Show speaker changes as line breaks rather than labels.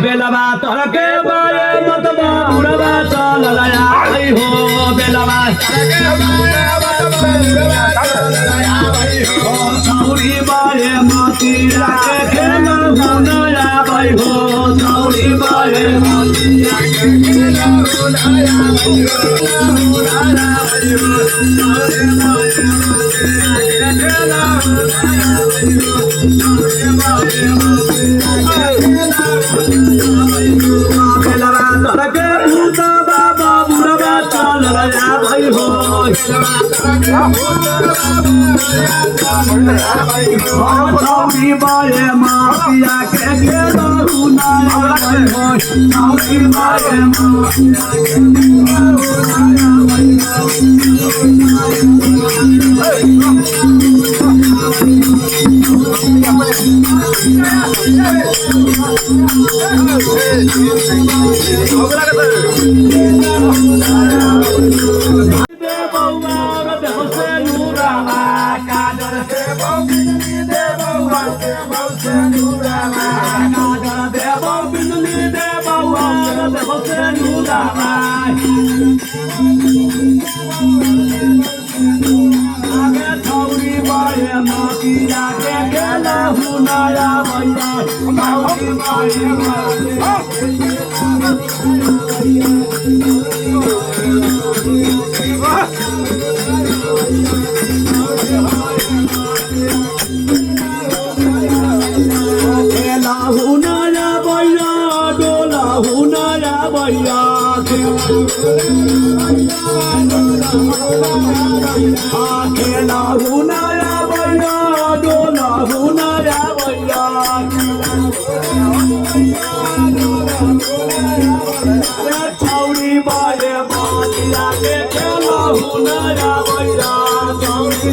बेलवा तरके बारे मत बुढ़वा चल आई हो बेलवा तरके बारे मत बुढ़वा चल आई हो छौरी बारे मती राखे खेल हुनया भाई हो छौरी बारे मती राखे खेल हुनया भाई हो हुनया भाई हो छौरी बारे मती राखे खेल हुनया भाई हो छौरी बारे मती राखे बेलवा तरके भूता बाबा बुढ़वा चल भाई हो छौरी बारे माफिया के खेल हुनया भाई हो छौरी बारे माफिया के खेल हुनया भाई छौरी बारे माफिया के खेल हुनया भैया छौरी बारे खेला हुनया भैया डोला हुनया भैया खेला हुनया भैया डोला हुनया भैया छौरी बारे माफिया के खेल हुनया भैया छौरी